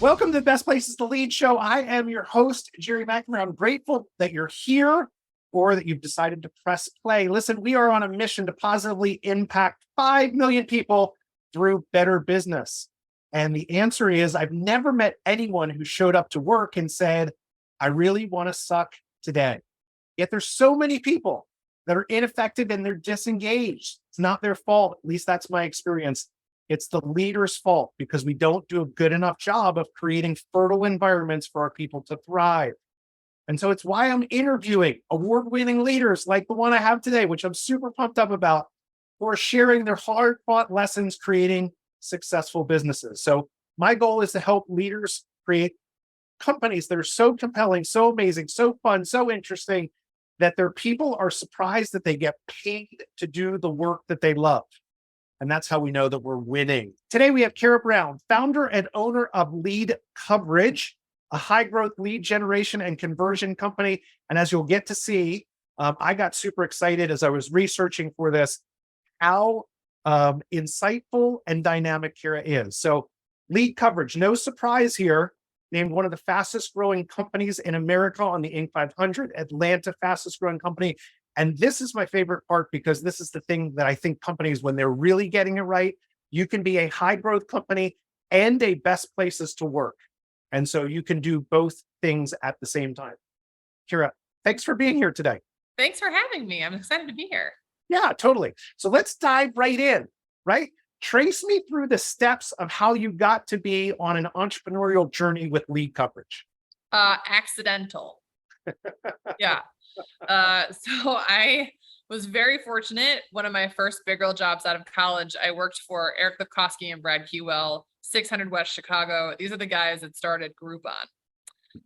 Welcome to the Best Places to Lead show. I am your host, Jerry McNamara. I'm grateful that you're here or that you've decided to press play. Listen, we are on a mission to positively impact 5 million people through better business. And the answer is I've never met anyone who showed up to work and said, I really want to suck today. Yet there's so many people that are ineffective and they're disengaged. It's not their fault. At least that's my experience. It's the leader's fault because we don't do a good enough job of creating fertile environments for our people to thrive. And so it's why I'm interviewing award-winning leaders like the one I have today, which I'm super pumped up about, who are sharing their hard-fought lessons creating successful businesses. So my goal is to help leaders create companies that are so compelling, so amazing, so fun, so interesting that their people are surprised that they get paid to do the work that they love. And that's how we know that we're winning. Today, we have Kara Brown, founder and owner of LeadCoverage, a high growth lead generation and conversion company. And as you'll get to see, I got super excited as I was researching for this, how insightful and dynamic Kara is. So LeadCoverage, no surprise here, named one of the fastest growing companies in America on the Inc. 500, Atlanta fastest growing company. And this is my favorite part because this is the thing that I think companies, when they're really getting it right, you can be a high growth company and a best places to work. And so you can do both things at the same time. Kira, thanks for being here today. Thanks for having me. I'm excited to be here. Yeah, totally. So let's dive right in, right? Trace me through the steps of how you got to be on an entrepreneurial journey with LeadCoverage. Accidental. Yeah. So I was very fortunate. One of my first big girl jobs out of college, I worked for Eric Lipkowski and Brad Keywell, 600 West Chicago. These are the guys that started Groupon.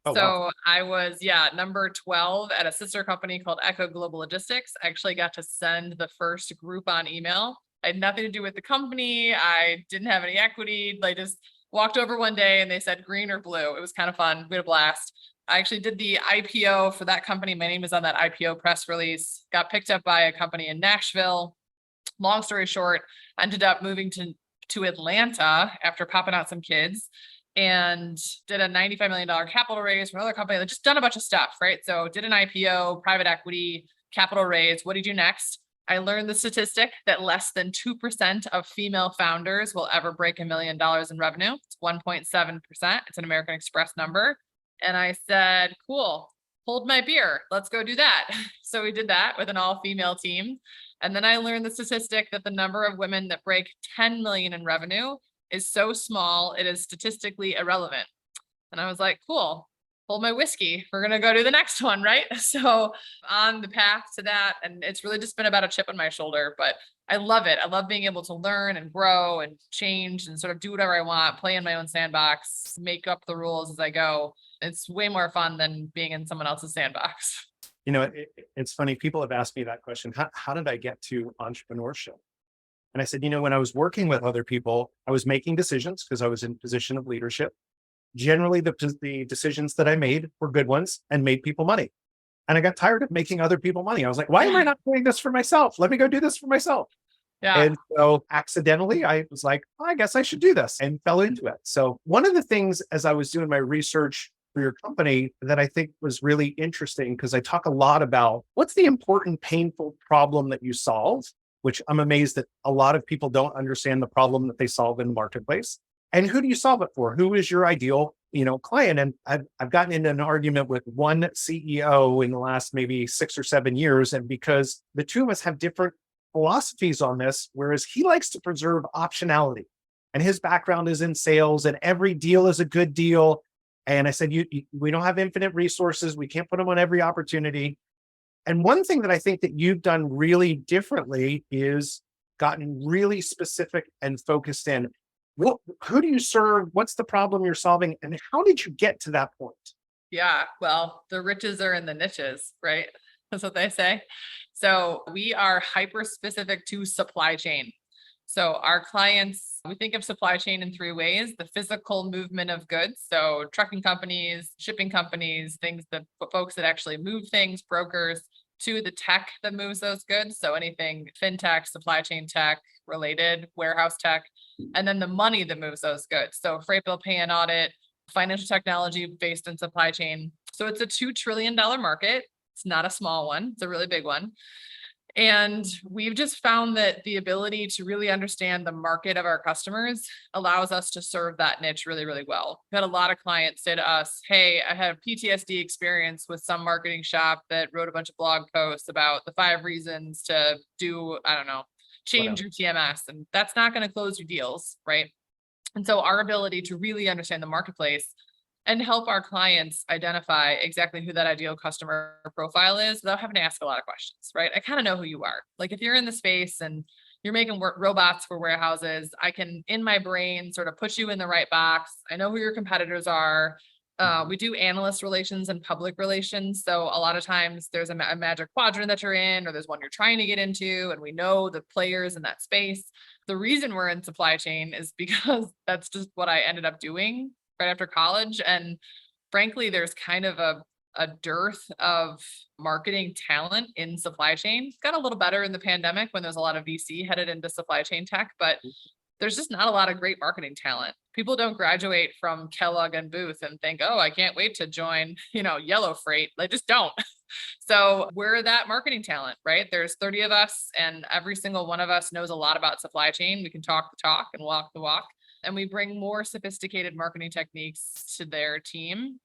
Oh, So wow. I was, number 12 at a sister company called Echo Global Logistics. I actually got to send the first Groupon email. I had nothing to do with the company. I didn't have any equity. I just walked over one day and they said green or blue. It was kind of fun. We had a blast. I actually did the IPO for that company. My name is on that IPO press release. Got picked up by a company in Nashville. Long story short, ended up moving to Atlanta after popping out some kids and did a $95 million capital raise from another company. Just done a bunch of stuff, right? So did an IPO, private equity, capital raise. What do you do next? I learned the statistic that less than 2% of female founders will ever break $1 million in revenue. It's 1.7%. It's an American Express number. And I said, cool, hold my beer. Let's go do that. So we did that with an all-female team. And then I learned the statistic that the number of women that break 10 million in revenue is so small, it is statistically irrelevant. And I was like, cool, hold my whiskey. We're going to go to the next one, right? So on the path to that, and it's really just been about a chip on my shoulder, but I love it. I love being able to learn and grow and change and sort of do whatever I want, play in my own sandbox, make up the rules as I go. It's way more fun than being in someone else's sandbox. You know, it's funny. People have asked me that question. How did I get to entrepreneurship? And I said, when I was working with other people, I was making decisions because I was in a position of leadership. Generally, the decisions that I made were good ones and made people money. And I got tired of making other people money. I was like, why am I not doing this for myself? Let me go do this for myself. Yeah. And so accidentally, I was like, I guess I should do this and fell into it. So one of the things as I was doing my research for your company that I think was really interesting, because I talk a lot about what's the important, painful problem that you solve, which I'm amazed that a lot of people don't understand the problem that they solve in the marketplace. And who do you solve it for? Who is your ideal, client? And I've gotten into an argument with one CEO in the last maybe 6 or 7 years. And because the two of us have different philosophies on this, whereas he likes to preserve optionality and his background is in sales and every deal is a good deal. And I said, we don't have infinite resources. We can't put them on every opportunity. And one thing that I think that you've done really differently is gotten really specific and focused in. Who do you serve? What's the problem you're solving? And how did you get to that point? Yeah, well, the riches are in the niches, right? That's what they say. So we are hyper specific to supply chain. So our clients, we think of supply chain in 3 ways: the physical movement of goods. So trucking companies, shipping companies, things that folks that actually move things, brokers, to the tech that moves those goods. So anything fintech, supply chain tech related, warehouse tech, and then the money that moves those goods. So freight bill pay and audit, financial technology based in supply chain. So it's a $2 trillion market. It's not a small one. It's a really big one. And we've just found that the ability to really understand the market of our customers allows us to serve that niche really, really well. We had a lot of clients say to us, hey, I have PTSD experience with some marketing shop that wrote a bunch of blog posts about the 5 reasons to do, I don't know, change your TMS. And that's not going to close your deals, right? And so our ability to really understand the marketplace and help our clients identify exactly who that ideal customer profile is without having to ask a lot of questions, right? I kind of know who you are. Like if you're in the space and you're making robots for warehouses, I can, in my brain, sort of put you in the right box. I know who your competitors are. We do analyst relations and public relations. So a lot of times there's a magic quadrant that you're in, or there's one you're trying to get into, and we know the players in that space. The reason we're in supply chain is because that's just what I ended up doing right after college. And frankly, there's kind of a dearth of marketing talent in supply chain. It's got a little better in the pandemic when there's a lot of VC headed into supply chain tech, but there's just not a lot of great marketing talent. People don't graduate from Kellogg and Booth and think, oh, I can't wait to join, Yellow Freight. They just don't. So we're that marketing talent, right? There's 30 of us and every single one of us knows a lot about supply chain. We can talk the talk and walk the walk. And we bring more sophisticated marketing techniques to their team.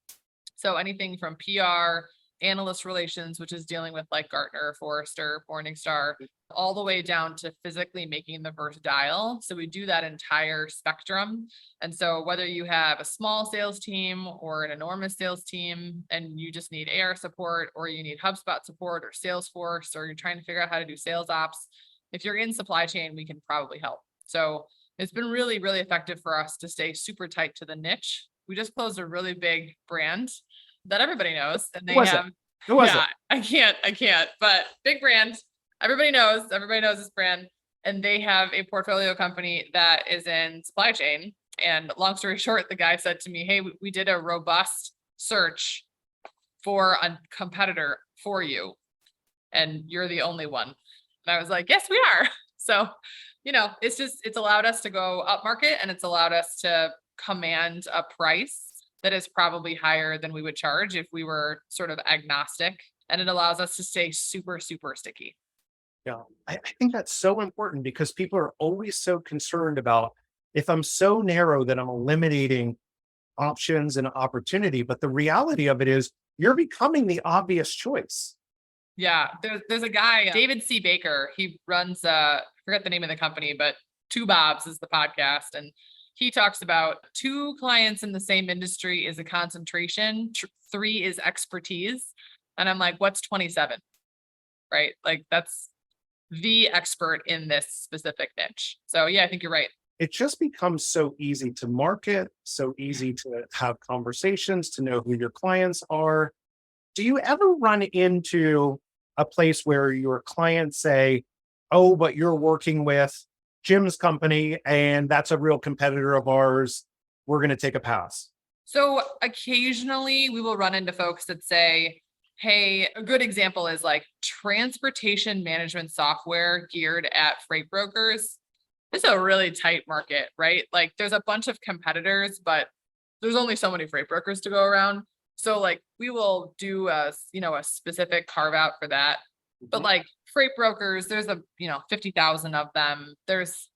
So anything from PR, analyst relations, which is dealing with like Gartner, Forrester, Morningstar, all the way down to physically making the first dial. So we do that entire spectrum. And so whether you have a small sales team or an enormous sales team, and you just need AR support, or you need HubSpot support or Salesforce, or you're trying to figure out how to do sales ops, if you're in supply chain, we can probably help. So it's been really, really effective for us to stay super tight to the niche. We just closed a really big brand that everybody knows, and they have, yeah, I can't, but big brand. Everybody knows this brand, and they have a portfolio company that is in supply chain. And long story short, the guy said to me, hey, we did a robust search for a competitor for you, and you're the only one. And I was like, yes, we are. So it's allowed us to go up market, and it's allowed us to command a price that is probably higher than we would charge if we were sort of agnostic. And it allows us to stay super, super sticky. Yeah, I think that's so important because people are always so concerned about if I'm so narrow that I'm eliminating options and opportunity. But the reality of it is you're becoming the obvious choice. Yeah, there's a guy, David C. Baker. He runs, I forget the name of the company, but Two Bobs is the podcast. And he talks about 2 clients in the same industry is a concentration, 3 is expertise. And I'm like, what's 27? Right? Like that's the expert in this specific niche. So yeah, I think you're right. It just becomes so easy to market, so easy to have conversations, to know who your clients are. Do you ever run into a place where your clients say, oh, but you're working with Jim's company and that's a real competitor of ours, we're going to take a pass? So occasionally we will run into folks that say, hey, a good example is like transportation management software geared at freight brokers. It's a really tight market, right? Like there's a bunch of competitors, but there's only so many freight brokers to go around. So like we will do a specific carve out for that. But like freight brokers, there's 50,000 of them. There's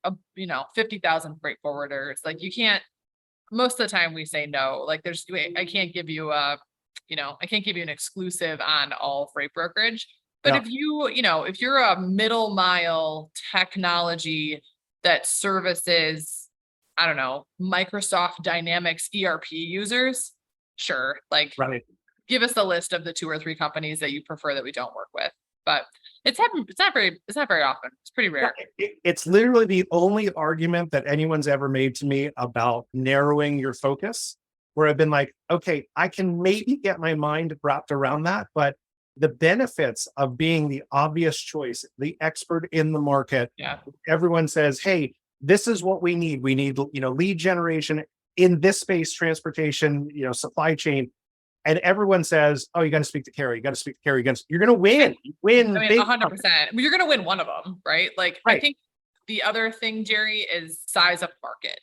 50,000 freight forwarders. Like you can't, most of the time we say no. Like I can't give you I can't give you an exclusive on all freight brokerage. But if if you're a middle mile technology that services, I don't know, Microsoft Dynamics ERP users, sure. Like give us a list of the 2 or 3 companies that you prefer that we don't work with. But it's not very often. It's pretty rare. It's literally the only argument that anyone's ever made to me about narrowing your focus, where I've been like, okay, I can maybe get my mind wrapped around that, but the benefits of being the obvious choice, the expert in the market, everyone says, hey, this is what we need. We need, lead generation in this space, transportation, supply chain. And everyone says, oh, you got to speak to Carrie. You got to speak to Carrie. You're going to win. Win. I mean, 100%. You're going to win one of them, right? Like, I think the other thing, Jerry, is size of market,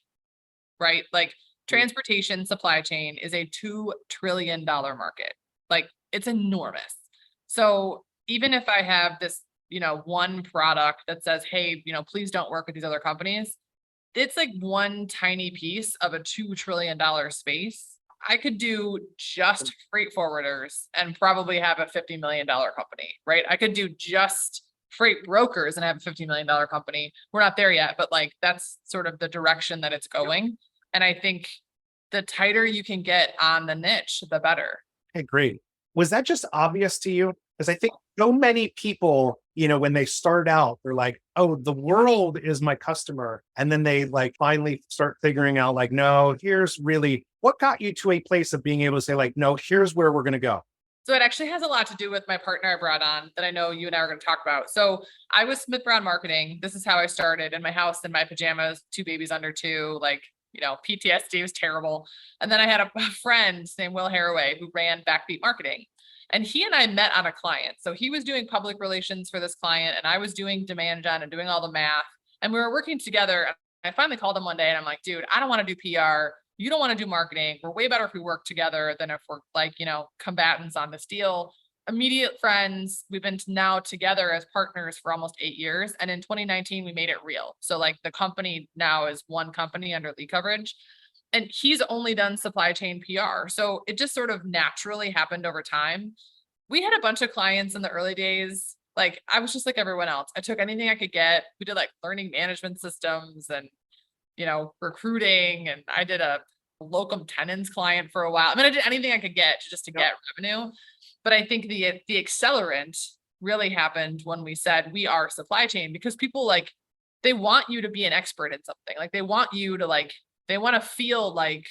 right? Like transportation supply chain is a $2 trillion market. Like it's enormous. So even if I have this, one product that says, hey, please don't work with these other companies, it's like one tiny piece of a $2 trillion space. I could do just freight forwarders and probably have a $50 million company, right? I could do just freight brokers and have a $50 million company. We're not there yet, but like that's sort of the direction that it's going. And I think the tighter you can get on the niche, the better. Okay, great. Was that just obvious to you? Because I think so many people, when they start out, they're like, oh, the world is my customer. And then they like finally start figuring out like, no, here's really what got you to a place of being able to say like, no, here's where we're going to go. So it actually has a lot to do with my partner I brought on that I know you and I are going to talk about. So I was Smith Brown Marketing. This is how I started in my house in my pajamas, 2 babies under 2, like, PTSD was terrible. And then I had a friend named Will Haraway who ran Backbeat Marketing. And he and I met on a client. So he was doing public relations for this client and I was doing demand gen and doing all the math. And we were working together. And I finally called him one day and I'm like, dude, I don't want to do PR. You don't want to do marketing. We're way better if we work together than if we're like, combatants on this deal. Immediate friends. We've been now together as partners for almost 8 years. And in 2019, we made it real. So like the company now is one company under LeadCoverage. And he's only done supply chain PR. So it just sort of naturally happened over time. We had a bunch of clients in the early days. Like I was just like everyone else. I took anything I could get. We did like learning management systems and, recruiting. And I did a locum tenens client for a while. I mean, I did anything I could get to get revenue. But I think the accelerant really happened when we said we are supply chain, because people like, they want you to be an expert in something. Like they want you to they want to feel like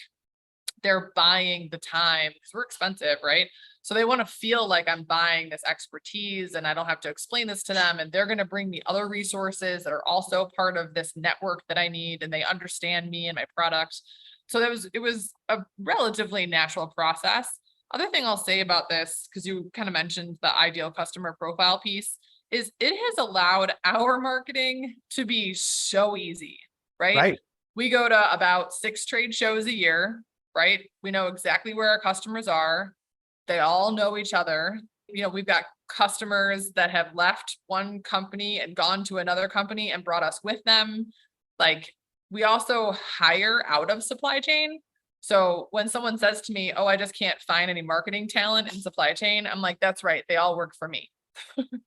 they're buying the time because we're expensive, right? So they want to feel like I'm buying this expertise and I don't have to explain this to them. And they're going to bring me other resources that are also part of this network that I need. And they understand me and my product. So it was a relatively natural process. Other thing I'll say about this, because you kind of mentioned the ideal customer profile piece, is it has allowed our marketing to be so easy, right? Right. We go to about 6 trade shows a year, right? We know exactly where our customers are. They all know each other. We've got customers that have left one company and gone to another company and brought us with them. Like we also hire out of supply chain. So when someone says to me, oh, I just can't find any marketing talent in supply chain, I'm like, that's right. They all work for me.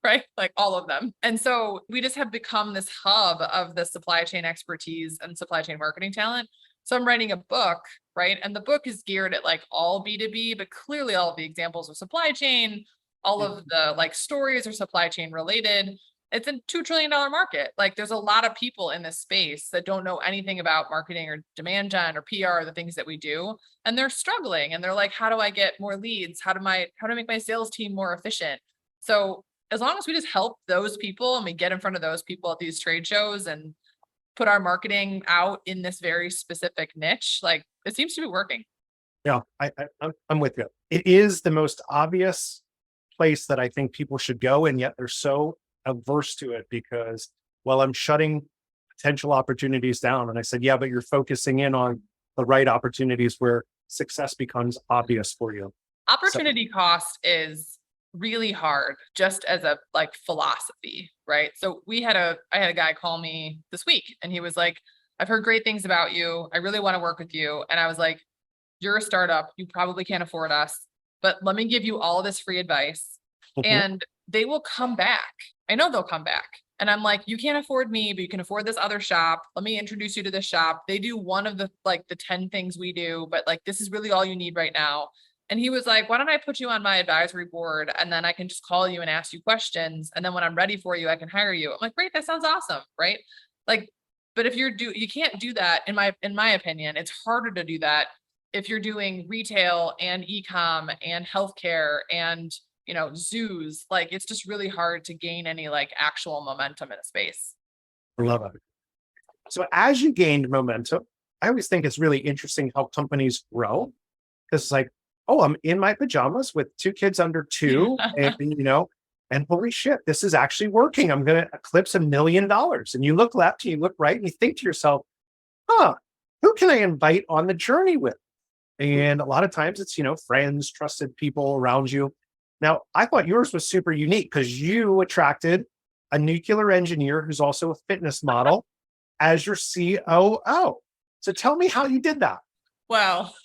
Right? Like all of them. And so we just have become this hub of the supply chain expertise and supply chain marketing talent. So I'm writing a book, right? And the book is geared at like all B2B, but clearly all of the examples of supply chain, all of the like stories are supply chain related. It's a $2 trillion market. Like there's a lot of people in this space that don't know anything about marketing or demand gen or PR, the things that we do. And they're struggling and they're like, how do I get more leads? How do I make my sales team more efficient? So as long as we just help those people and we get in front of those people at these trade shows and put our marketing out in this very specific niche, like it seems to be working. Yeah, I'm with you. It is the most obvious place that I think people should go. And yet they're so averse to it because, well, I'm shutting potential opportunities down. And I said, yeah, but you're focusing in on the right opportunities where success becomes obvious for you. Opportunity cost is really hard just as a like philosophy, right? So I had a guy call me this week and he was like, I've heard great things about you. I really want to work with you. And I was like, you're a startup. You probably can't afford us, but let me give you all this free advice and they will come back. I know they'll come back. And I'm like, you can't afford me, but you can afford this other shop. Let me introduce you to this shop. They do one of the 10 things we do, but like, this is really all you need right now. And he was like, why don't I put you on my advisory board and then I can just call you and ask you questions. And then when I'm ready for you, I can hire you. I'm like, great, that sounds awesome. Right. Like, but if you can't do that in my opinion, it's harder to do that if you're doing retail and e-com and healthcare and, zoos. Like it's just really hard to gain any like actual momentum in a space. I love it. So as you gained momentum, I always think it's really interesting how companies grow. It's like, oh, I'm in my pajamas with 2 kids under 2 and holy shit, this is actually working. I'm going to eclipse $1 million. And you look left, you look right, and you think to yourself, huh, who can I invite on the journey with? And a lot of times it's, friends, trusted people around you. Now, I thought yours was super unique because you attracted a nuclear engineer who's also a fitness model as your COO. So tell me how you did that. Well,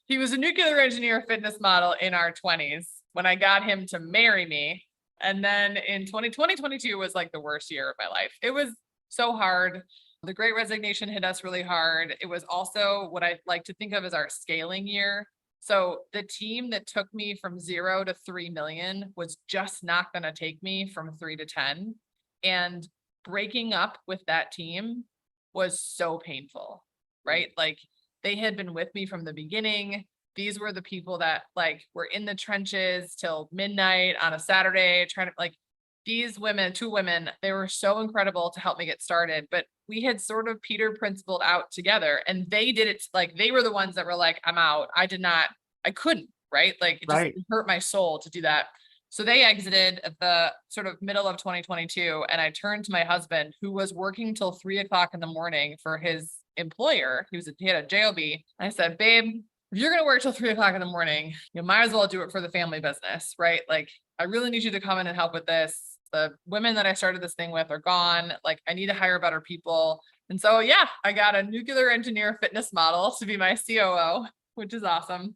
he was a nuclear engineer fitness model in our 20s when I got him to marry me. And then in 2022 was like the worst year of my life. It was so hard. The Great Resignation hit us really hard. It was also what I like to think of as our scaling year. So the team that took me from 0 to 3 million was just not going to take me from 3 to 10. And breaking up with that team was so painful, right? Like they had been with me from the beginning. These were the people that like were in the trenches till midnight on a Saturday, trying to like these women, 2 women, they were so incredible to help me get started, but we had sort of Peter principled out together and they did it. Like they were the ones that were like, I'm out. I couldn't, right? Like it just Right. hurt my soul to do that. So they exited at the sort of middle of 2022. And I turned to my husband who was working till 3 o'clock in the morning for his employer. He had a job. I said, babe, if you're going to work till 3 o'clock in the morning, you might as well do it for the family business, right? Like I really need you to come in and help with this. The women that I started this thing with are gone. Like I need to hire better people. And so, yeah, I got a nuclear engineer fitness model to be my COO, which is awesome.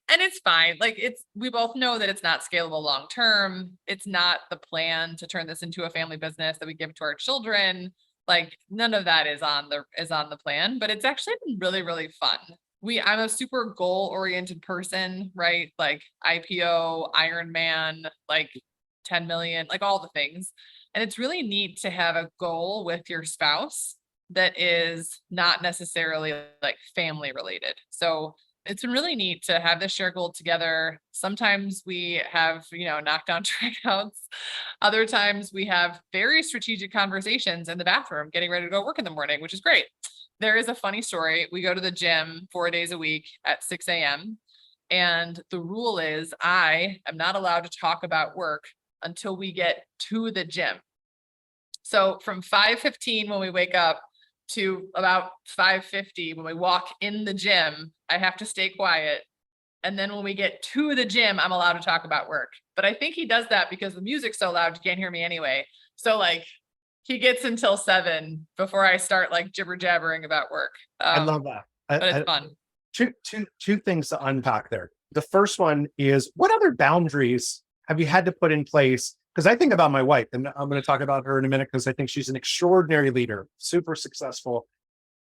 And it's fine. Like we both know that it's not scalable long term. It's not the plan to turn this into a family business that we give to our children. Like none of that is on the plan, but it's actually been really, really fun. I'm a super goal oriented person, right? Like IPO, Ironman, like 10 million, like all the things. And it's really neat to have a goal with your spouse that is not necessarily like family related. So it's been really neat to have this shared goal together. Sometimes we have, knockdown trackouts. Other times we have very strategic conversations in the bathroom, getting ready to go work in the morning, which is great. There is a funny story. We go to the gym 4 days a week at 6 a.m. And the rule is I am not allowed to talk about work until we get to the gym. So from 5:15 when we wake up to about 5:50 when we walk in the gym, I have to stay quiet. And then when we get to the gym, I'm allowed to talk about work. But I think he does that because the music's so loud, you can't hear me anyway. So like he gets until 7 before I start like jibber jabbering about work. I love that. But it's fun. Two things to unpack there. The first one is what other boundaries have you had to put in place? Because I think about my wife, and I'm going to talk about her in a minute because I think she's an extraordinary leader, super successful.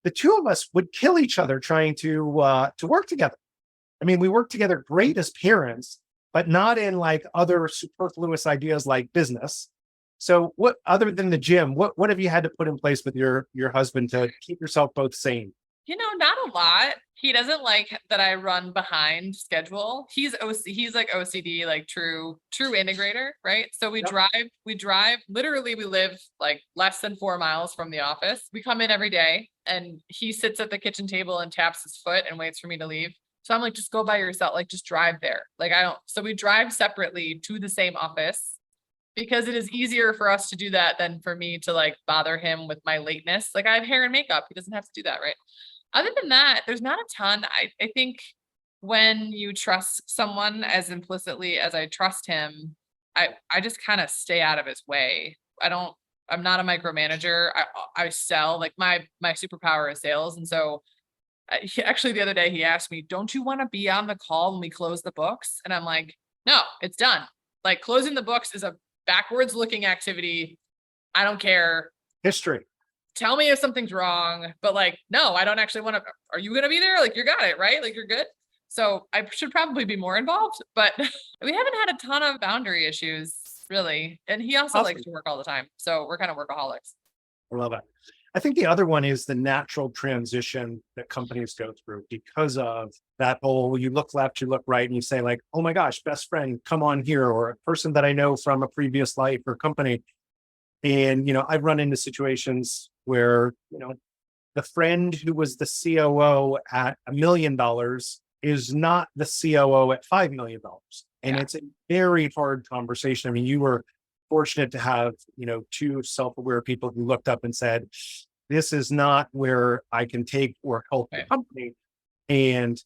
The two of us would kill each other trying to work together. I mean, we work together great as parents, but not in like other superfluous ideas like business. So what other than the gym, what have you had to put in place with your husband to keep yourself both sane? Not a lot. He doesn't like that I run behind schedule. He's like OCD, like true integrator, right? So we drive, literally we live like less than 4 miles from the office. We come in every day and he sits at the kitchen table and taps his foot and waits for me to leave. So I'm like, just go by yourself, like just drive there. Like so we drive separately to the same office because it is easier for us to do that than for me to like bother him with my lateness. Like I have hair and makeup. He doesn't have to do that, right? Other than that, there's not a ton. I think when you trust someone as implicitly as I trust him, I just kind of stay out of his way. I'm not a micromanager. I sell, like my superpower is sales. And so actually the other day he asked me, don't you want to be on the call when we close the books? And I'm like, no, it's done. Like closing the books is a backwards looking activity. I don't care. History. Tell me if something's wrong, but like, no, I don't actually want to. Are you going to be there? Like, you got it, right? Like, you're good. So I should probably be more involved, but we haven't had a ton of boundary issues really. And he also likes to work all the time. So we're kind of workaholics. I love it. I think the other one is the natural transition that companies go through because of that whole, you look left, you look right, and you say like, oh my gosh, best friend, come on here, or a person that I know from a previous life or company. And, I've run into situations where, the friend who was the COO at $1 million is not the COO at $5 million. And it's a very hard conversation. I mean, you were fortunate to have, two self-aware people who looked up and said, this is not where I can take or help the Right. company. And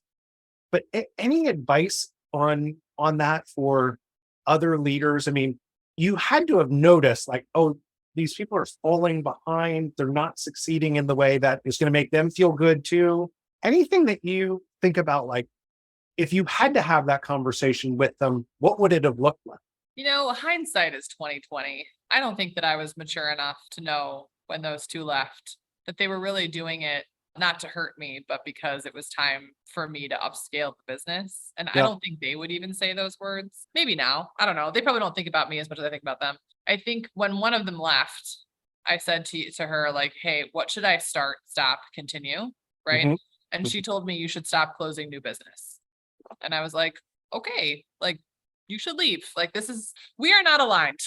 but any advice on that for other leaders? I mean, you had to have noticed like, oh, these people are falling behind. They're not succeeding in the way that is going to make them feel good too. Anything that you think about, like if you had to have that conversation with them, what would it have looked like? Hindsight is 2020. I don't think that I was mature enough to know when those two left that they were really doing it not to hurt me, but because it was time for me to upscale the business. And I Yeah. don't think they would even say those words. Maybe now. I don't know. They probably don't think about me as much as I think about them. I think when one of them left, I said to her, like, hey, what should I start, stop, continue? Right. Mhm. And she told me you should stop closing new business. And I was like, okay, like you should leave. Like we are not aligned,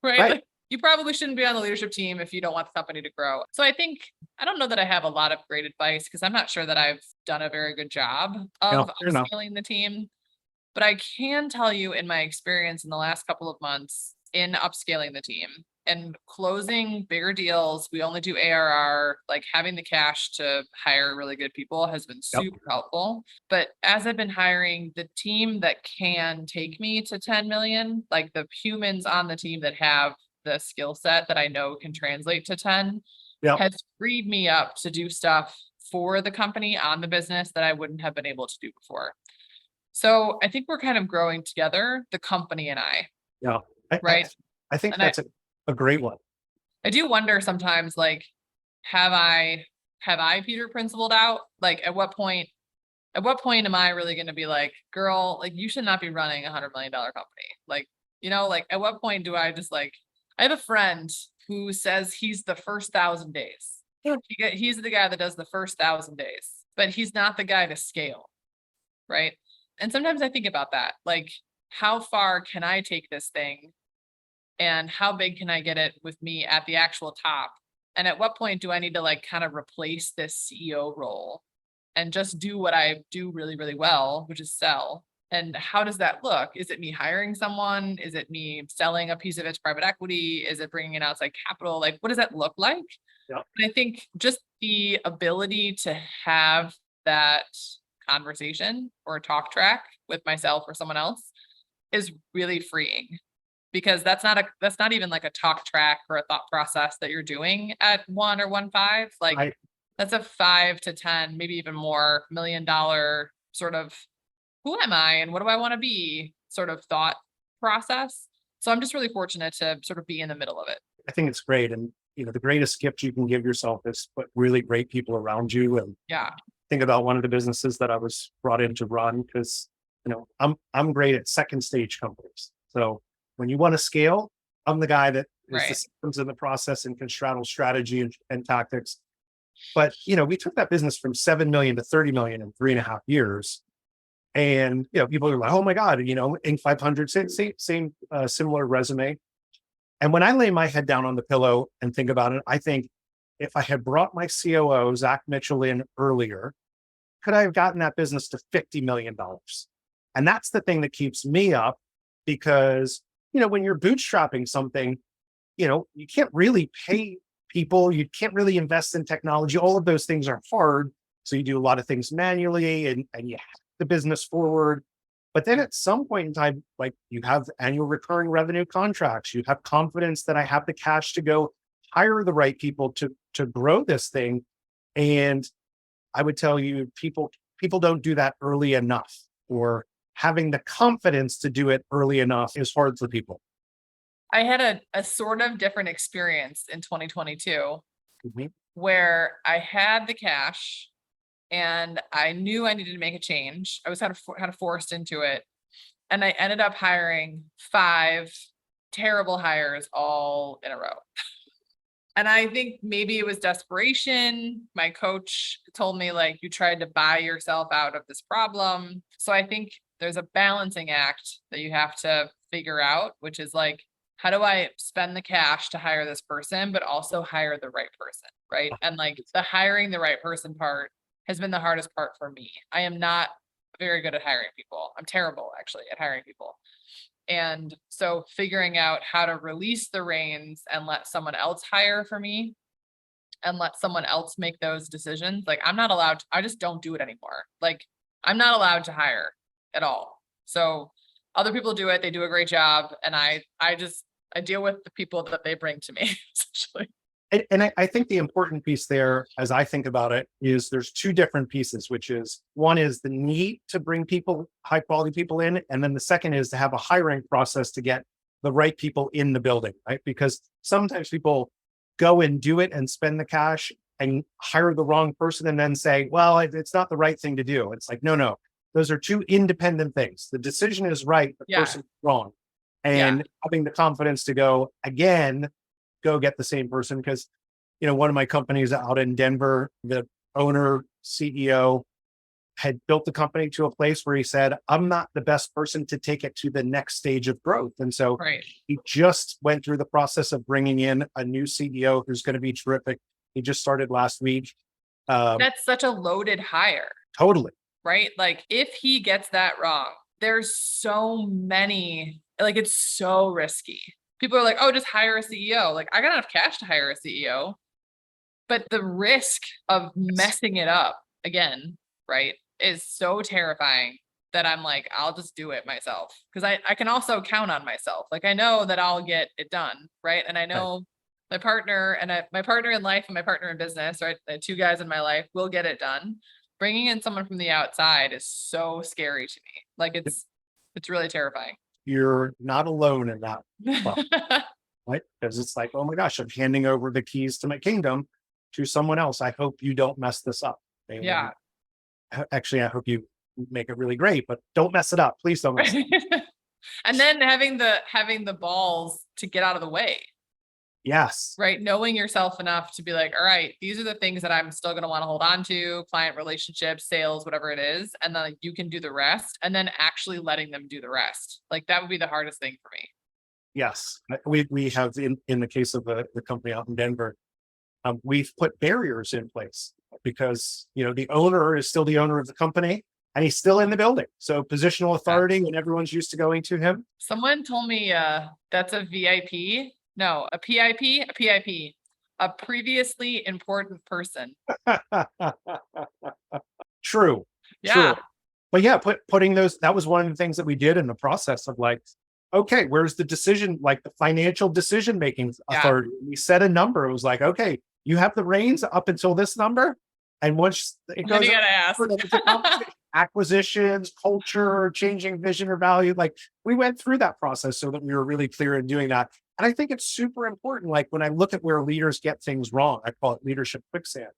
right? Right. Like you probably shouldn't be on the leadership team if you don't want the company to grow. So I don't know that I have a lot of great advice because I'm not sure that I've done a very good job Yeah. of Fair enough. upscaling the team. But I can tell you in my experience in the last couple of months in upscaling the team and closing bigger deals, we only do ARR, like having the cash to hire really good people has been Yep. super helpful. But as I've been hiring the team that can take me to 10 million, like the humans on the team that have the skill set that I know can translate to 10, Yep. has freed me up to do stuff for the company on the business that I wouldn't have been able to do before. So I think we're kind of growing together, the company and I, Yeah. I, I, right? I think And I, that's a great one. I do wonder sometimes, like, have I Peter principled out? Like at what point am I really gonna be like, girl, like you should not be running $100 million company? Like, like at what point do I just like I have a friend who says he's the first 1,000 days. Yeah. He's the guy that does the first 1,000 days, but he's not the guy to scale, right? And sometimes I think about that, like, how far can I take this thing and how big can I get it with me at the actual top? And at what point do I need to like kind of replace this CEO role and just do what I do really, really well, which is sell? And how does that look? Is it me hiring someone? Is it me selling a piece of it to private equity? Is it bringing in outside capital? Like, what does that look like? Yeah. And I think just the ability to have that conversation or talk track with myself or someone else is really freeing because that's not even like a talk track or a thought process that you're doing at 1 or 1.5. Like I that's a 5 to 10, maybe even more $1 million sort of who am I and what do I want to be sort of thought process. So I'm just really fortunate to sort of be in the middle of it. I think it's great. And the greatest gift you can give yourself is put really great people around you. And Yeah. think about one of the businesses that I was brought in to run because I'm great at second stage companies. So when you want to scale, I'm the guy that is the Right. systems in the process and can straddle strategy and tactics. But we took that business from 7 million to 30 million in 3.5 years. And people are like, oh my God, Inc. 500, same similar resume. And when I lay my head down on the pillow and think about it, I think if I had brought my COO, Zach Mitchell, in earlier, could I have gotten that business to $50 million? And that's the thing that keeps me up because, when you're bootstrapping something, you can't really pay people, you can't really invest in technology. All of those things are hard. So you do a lot of things manually and you hack the business forward. But then at some point in time, like you have annual recurring revenue contracts, you have confidence that I have the cash to go hire the right people to grow this thing. And I would tell you, people don't do that early enough, or having the confidence to do it early enough is hard for people. I had a sort of different experience in 2022 Mhm. where I had the cash and I knew I needed to make a change. I was kind of forced into it. And I ended up hiring 5 terrible hires all in a row. And I think maybe it was desperation. My coach told me, like, you tried to buy yourself out of this problem. So I think there's a balancing act that you have to figure out, which is like, how do I spend the cash to hire this person, but also hire the right person? Right. And like the hiring the right person part has been the hardest part for me. I am not very good at hiring people. I'm terrible actually at hiring people. And so figuring out how to release the reins and let someone else hire for me and let someone else make those decisions. Like I'm not allowed to, I just don't do it anymore. Like I'm not allowed to hire at all. So other people do it. They do a great job. And I deal with the people that they bring to me, essentially. And I think the important piece there, as I think about it, is there's two different pieces, which is one is the need to bring people, high quality people in. And then the second is to have a hiring process to get the right people in the building, right? Because sometimes people go and do it and spend the cash and hire the wrong person and then say, well, it's not the right thing to do. It's like, no. Those are two independent things. The decision is right, the Yeah. person is wrong. Yeah. And having the confidence to go get the same person. Because, one of my companies out in Denver, the owner, CEO had built the company to a place where he said, I'm not the best person to take it to the next stage of growth. And so Right. he just went through the process of bringing in a new CEO who's going to be terrific. He just started last week. That's such a loaded hire. Totally. Right? Like if he gets that wrong, there's so many, like it's so risky. People are like, oh, just hire a CEO. Like I got enough cash to hire a CEO, but the risk of messing it up again, right, is so terrifying that I'm like, I'll just do it myself. Cause I can also count on myself. Like I know that I'll get it done. Right. And I know my partner and my partner in life and my partner in business, right? The two guys in my life will get it done. Bringing in someone from the outside is so scary to me. Like it's really terrifying. You're not alone in that, right? Because it's like, oh my gosh, I'm handing over the keys to my kingdom to someone else. I hope you don't mess this up. And Yeah. actually, I hope you make it really great, but don't mess it up. Please don't mess it up. And then having the balls to get out of the way. Yes. Right. Knowing yourself enough to be like, all right, these are the things that I'm still going to want to hold on to, client relationships, sales, whatever it is. And then you can do the rest, and then actually letting them do the rest. Like that would be the hardest thing for me. Yes. We have in the case of the company out in Denver, we've put barriers in place because, the owner is still the owner of the company and he's still in the building. So positional authority and everyone's used to going to him. Someone told me that's a VIP. No, a PIP, a previously important person. True. Yeah. True. But yeah, putting those, that was one of the things that we did in the process of like, okay, where's the decision, like the financial decision making authority? We set a number. It was like, okay, you have the reins up until this number. And once it goes, you gotta ask. Acquisitions, culture, changing vision or value. Like we went through that process so that we were really clear in doing that. And I think it's super important. Like when I look at where leaders get things wrong, I call it leadership quicksand,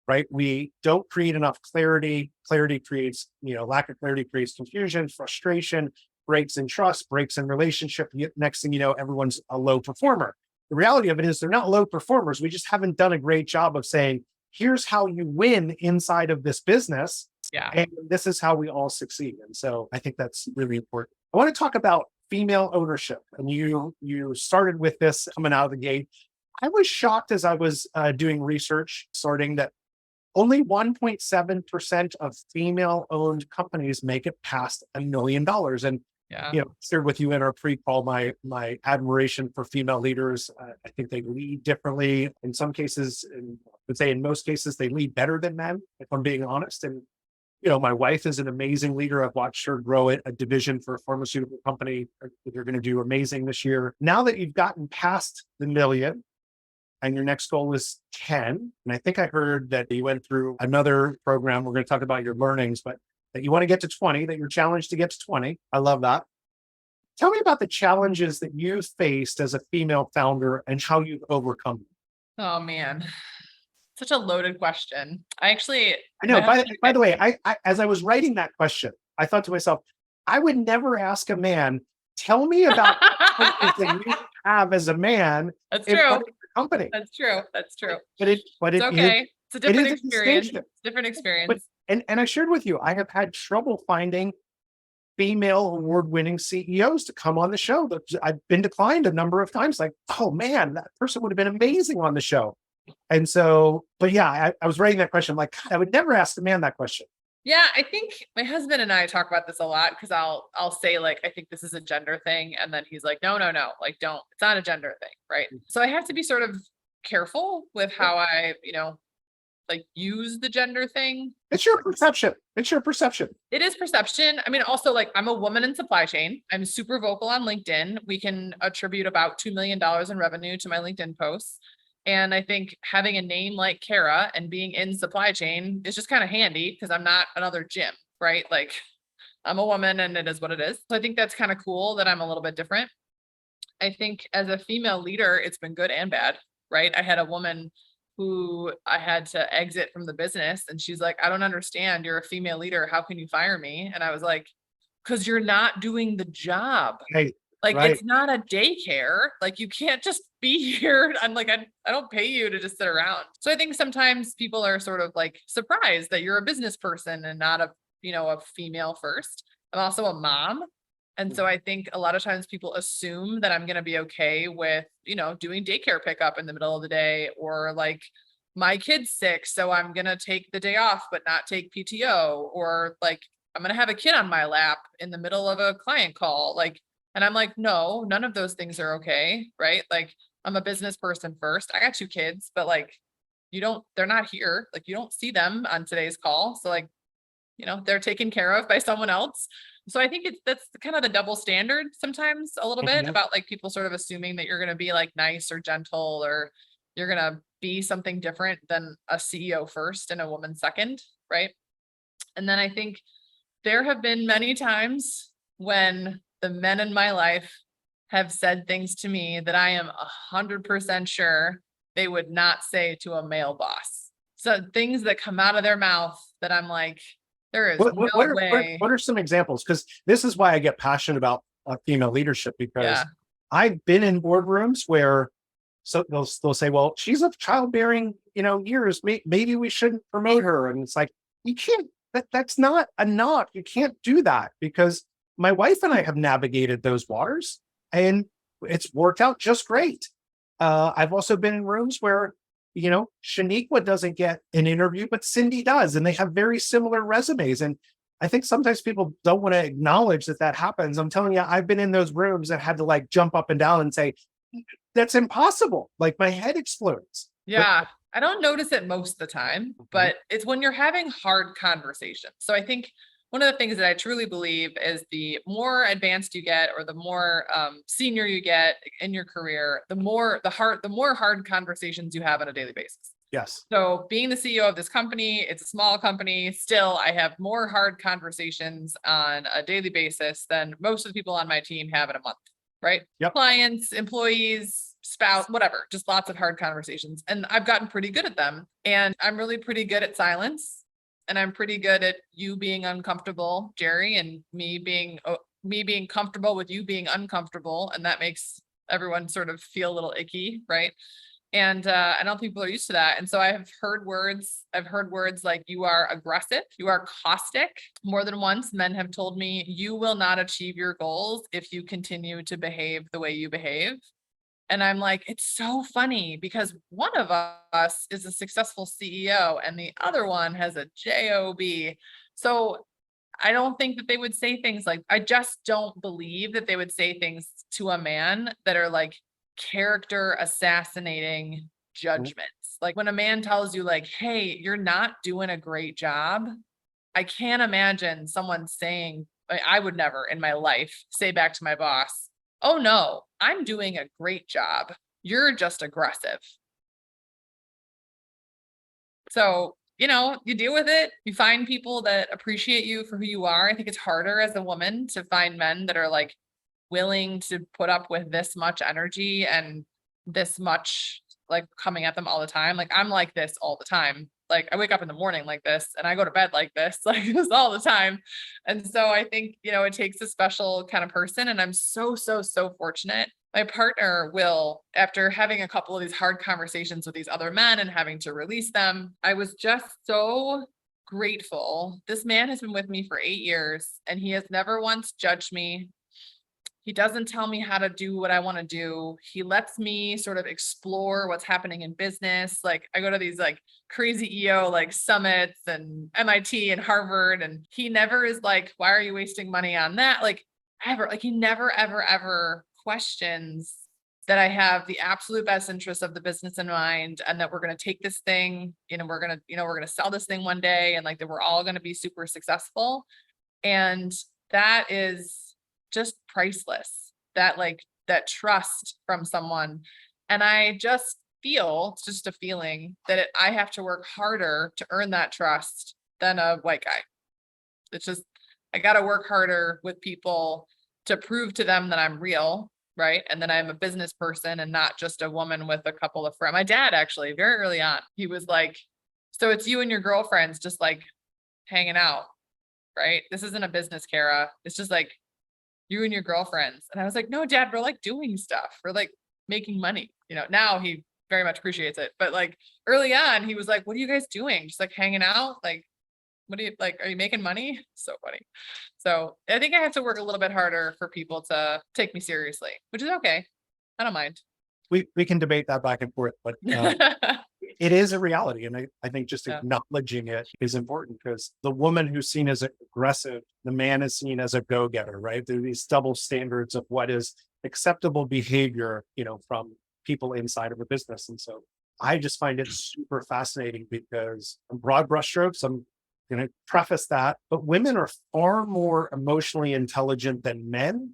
right? We don't create enough clarity. Clarity creates, lack of clarity creates confusion, frustration, breaks in trust, breaks in relationship. Next thing you know, everyone's a low performer. The reality of it is they're not low performers. We just haven't done a great job of saying, here's how you win inside of this business. Yeah. And this is how we all succeed. And so I think that's really important. I want to talk about female ownership. And you started with this coming out of the gate. I was shocked as I was doing research, starting that only 1.7% of female owned companies make it past $1 million. And shared with you in our pre-call my admiration for female leaders. I think they lead differently. In some cases, and I would say in most cases, they lead better than men, if I'm being honest. And my wife is an amazing leader. I've watched her grow a division for a pharmaceutical company. They're going to do amazing this year. Now that you've gotten past the million and your next goal is 10, and I think I heard that you went through another program. We're going to talk about your learnings, but that you want to get to 20, that you're challenged to get to 20. I love that. Tell me about the challenges that you've faced as a female founder and how you've overcome them. Oh man. Such a loaded question. I know. By the way, I as I was writing that question, I thought to myself, I would never ask a man, tell me about that you have as a man. That's true. Company. That's true. But it's okay. It's a different experience. Different experience. And I shared with you, I have had trouble finding female award-winning CEOs to come on the show. I've been declined a number of times. Like, oh man, that person would have been amazing on the show. And so, but yeah, I was writing that question. I'm like, God, I would never ask a man that question. Yeah, I think my husband and I talk about this a lot because I'll say like, I think this is a gender thing. And then he's like, no, like don't, it's not a gender thing. Right. So I have to be sort of careful with how I, like use the gender thing. It's your perception. It's your perception. It is perception. I mean, also like I'm a woman in supply chain. I'm super vocal on LinkedIn. We can attribute about $2 million in revenue to my LinkedIn posts. And I think having a name like Kara and being in supply chain is just kind of handy because I'm not another Jim, right? Like I'm a woman and it is what it is. So I think that's kind of cool that I'm a little bit different. I think as a female leader, it's been good and bad, right? I had a woman who I had to exit from the business and she's like, I don't understand. You're a female leader. How can you fire me? And I was like, because you're not doing the job. Hey, Like right. it's not a daycare. Like you can't just be here. I'm like, I don't pay you to just sit around. So I think sometimes people are sort of like surprised that you're a business person and not a female first. I'm also a mom. And so I think a lot of times people assume that I'm going to be okay with, doing daycare pickup in the middle of the day, or like my kid's sick. So I'm going to take the day off, but not take PTO, or like I'm going to have a kid on my lap in the middle of a client call. Like, and I'm like, no, none of those things are okay. Right. Like I'm a business person first. I got 2 kids, but like, they're not here. Like you don't see them on today's call. So like, they're taken care of by someone else. So I think that's kind of the double standard sometimes a little bit about like people sort of assuming that you're going to be like nice or gentle, or you're going to be something different than a CEO first and a woman second. Right. And then I think there have been many times when the men in my life have said things to me that I am 100% sure they would not say to a male boss. So things that come out of their mouth that I'm like, there is no way. What are some examples? Because this is why I get passionate about female leadership, because I've been in boardrooms where they'll say, well, she's of childbearing, years. Maybe we shouldn't promote her. And it's like, you can't, that's not enough. You can't do that, because my wife and I have navigated those waters and it's worked out just great. I've also been in rooms where Shaniqua doesn't get an interview, but Cindy does, and they have very similar resumes. And I think sometimes people don't want to acknowledge that happens. I'm telling you, I've been in those rooms that had to like jump up and down and say, that's impossible. Like my head explodes. Yeah. I don't notice it most of the time, but it's when you're having hard conversations. So I think one of the things that I truly believe is the more advanced you get, or the more senior you get in your career, the more hard conversations you have on a daily basis. Yes. So being the CEO of this company, it's a small company. Still, I have more hard conversations on a daily basis than most of the people on my team have in a month, right? Yep. Clients, employees, spouse, whatever, just lots of hard conversations. And I've gotten pretty good at them. And I'm really pretty good at silence. And I'm pretty good at you being uncomfortable, Jerry, and me being comfortable with you being uncomfortable. And that makes everyone sort of feel a little icky, right? And I don't think people are used to that. And so I've heard words like, you are aggressive, you are caustic. More than once, men have told me, you will not achieve your goals if you continue to behave the way you behave. And I'm like, it's so funny because one of us is a successful CEO and the other one has a job. So I don't think that they would say things like, I just don't believe that they would say things to a man that are like character assassinating judgments. Like when a man tells you like, hey, you're not doing a great job. I can't imagine someone saying, I would never in my life say back to my boss, oh no, I'm doing a great job. You're just aggressive. So, you deal with it. You find people that appreciate you for who you are. I think it's harder as a woman to find men that are like willing to put up with this much energy and this much like coming at them all the time. Like I'm like this all the time. Like I wake up in the morning like this and I go to bed like this all the time. And so I think, it takes a special kind of person. And I'm so, so, so fortunate. My partner will, after having a couple of these hard conversations with these other men and having to release them, I was just so grateful. This man has been with me for 8 years and he has never once judged me. He doesn't tell me how to do what I want to do. He lets me sort of explore what's happening in business. Like I go to these like crazy EO like summits and MIT and Harvard, and he never is like, why are you wasting money on that? Like ever, like he never, ever, ever questions that I have the absolute best interest of the business in mind, and that we're going to take this thing, we're going to sell this thing one day, and like that we're all going to be super successful. And that is just priceless. That trust from someone. And I just feel, it's just a feeling that I have to work harder to earn that trust than a white guy. It's just, I got to work harder with people to prove to them that I'm real, right? And that I'm a business person and not just a woman with a couple of friends. My dad, actually, very early on, he was like, so it's you and your girlfriends just like hanging out, right? This isn't a business, Kara. It's just like you and your girlfriends. And I was like, no, Dad, we're like doing stuff. We're like making money. Now he very much appreciates it. But like early on, he was like, what are you guys doing? Just like hanging out? Like, what do you like? Are you making money? So funny. So I think I have to work a little bit harder for people to take me seriously, which is okay. I don't mind. We can debate that back and forth, but it is a reality. And I think just acknowledging it is important, because the woman who's seen as aggressive, the man is seen as a go-getter, right? There are these double standards of what is acceptable behavior, from people inside of a business. And so I just find it super fascinating, because in broad brushstrokes, I'm going to preface that, but women are far more emotionally intelligent than men,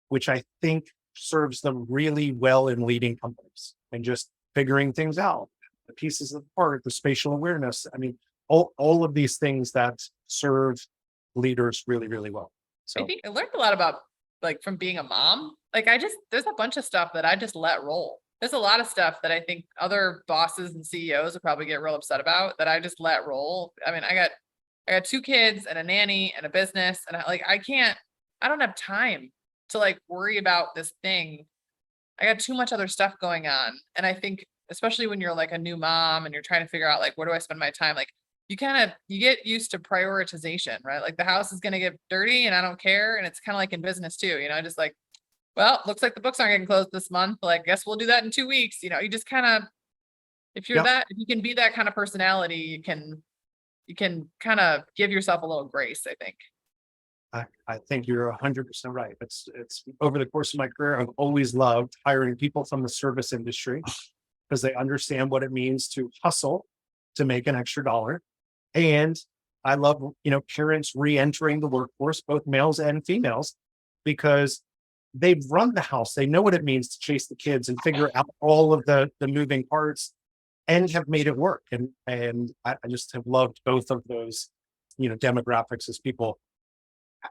which I think serves them really well in leading companies and just figuring things out, the pieces of the part, the spatial awareness. I mean, all of these things that serve leaders really, really well. So I think I learned a lot about like from being a mom. Like there's a bunch of stuff that I just let roll. There's a lot of stuff that I think other bosses and CEOs would probably get real upset about that I just let roll. I mean, I got 2 kids and a nanny and a business, and I don't have time to like worry about this thing. I got too much other stuff going on. And I think, especially when you're like a new mom and you're trying to figure out like, where do I spend my time? Like you get used to prioritization, right? Like the house is going to get dirty and I don't care. And it's kind of like in business too, just like, well, looks like the books aren't getting closed this month. Like, guess we'll do that in 2 weeks. You just kind of, if you're if you can be that kind of personality, you can kind of give yourself a little grace, I think. I think you're 100% right. It's over the course of my career, I've always loved hiring people from the service industry, because they understand what it means to hustle to make an extra dollar. And I love, parents re-entering the workforce, both males and females, because they've run the house. They know what it means to chase the kids and figure out all of the moving parts, and have made it work. And I just have loved both of those, demographics as people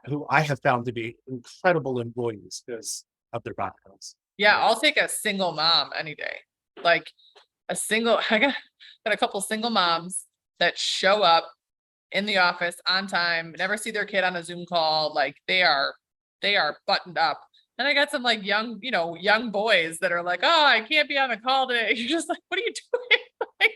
who I have found to be incredible employees because of their backgrounds. Yeah, I'll take a single mom any day. Like I got a couple single moms that show up in the office on time, never see their kid on a Zoom call. Like they are buttoned up. And I got some like young boys that are like, oh, I can't be on the call today. You're just like, what are you doing? Like,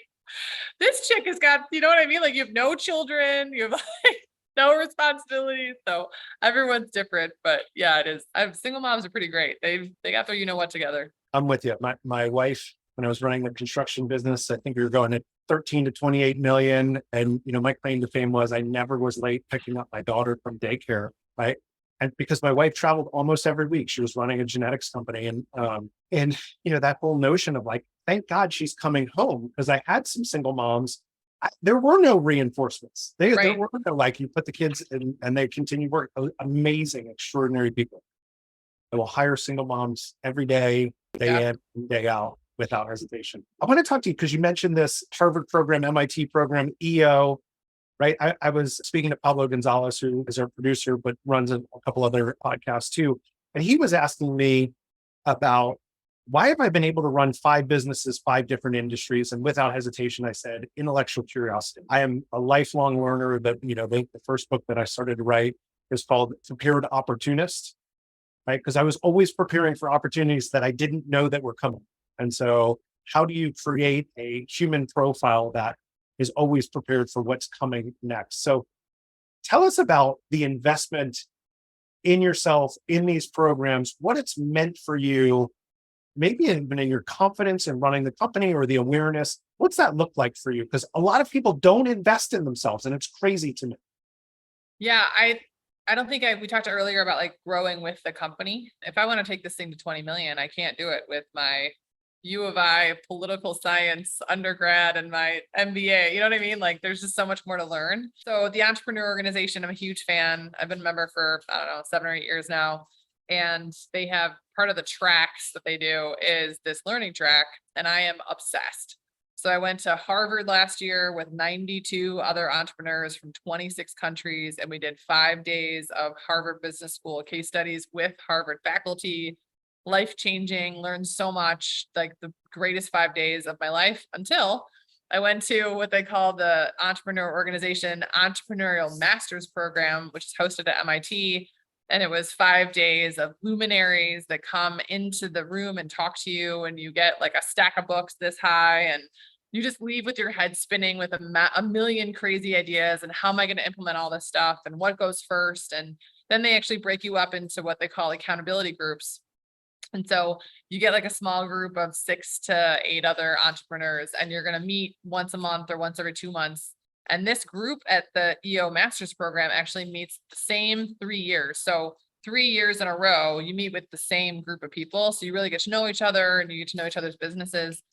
this chick has got, you know what I mean? Like you have no children, you have like no responsibilities. So everyone's different, but yeah, it is. Single moms are pretty great. They got their, what together. I'm with you. My wife, when I was running the construction business, I think we were going at 13 to 28 million. And, my claim to fame was I never was late picking up my daughter from daycare. Right. And because my wife traveled almost every week, she was running a genetics company. And that whole notion of like, thank God she's coming home, because I had some single moms. There were no reinforcements. There were no, like, you put the kids in and they continue work. Amazing, extraordinary people that will hire single moms every day, day in, day out, without hesitation. I want to talk to you because you mentioned this Harvard program, MIT program, EO, right? I was speaking to Pablo Gonzalez, who is our producer, but runs a couple other podcasts too. And he was asking me about, why have I been able to run 5 businesses, 5 different industries? And without hesitation, I said, intellectual curiosity. I am a lifelong learner. That, the first book that I started to write is called Prepared Opportunist, right? Because I was always preparing for opportunities that I didn't know that were coming. And so how do you create a human profile that is always prepared for what's coming next? So tell us about the investment in yourself, in these programs, what it's meant for you, maybe even in your confidence in running the company or the awareness. What's that look like for you? Because a lot of people don't invest in themselves, and it's crazy to me. Yeah, I I don't think we talked earlier about like growing with the company. If I want to take this thing to 20 million, I can't do it with my U of I political science undergrad and my MBA. You know what I mean? Like there's just so much more to learn. So the entrepreneur organization, I'm a huge fan. I've been a member for, I don't know, 7 or 8 years now. And they have part of the tracks that they do is this learning track. And I am obsessed. So I went to Harvard last year with 92 other entrepreneurs from 26 countries, and we did 5 days of Harvard Business School case studies with Harvard faculty. Life-changing, learned so much, like the greatest 5 days of my life, until I went to what they call the Entrepreneur Organization Entrepreneurial Masters Program, which is hosted at MIT. And it was 5 days of luminaries that come into the room and talk to you, and you get like a stack of books this high, and you just leave with your head spinning with a million crazy ideas. And how am I going to implement all this stuff, and what goes first? And then they actually break you up into what they call accountability groups. And so you get like a small group of 6 to 8 other entrepreneurs, and you're going to meet once a month or once every 2 months. And this group at the EO Masters Program actually meets the same 3 years. So 3 years in a row, you meet with the same group of people. So you really get to know each other, and you get to know each other's businesses.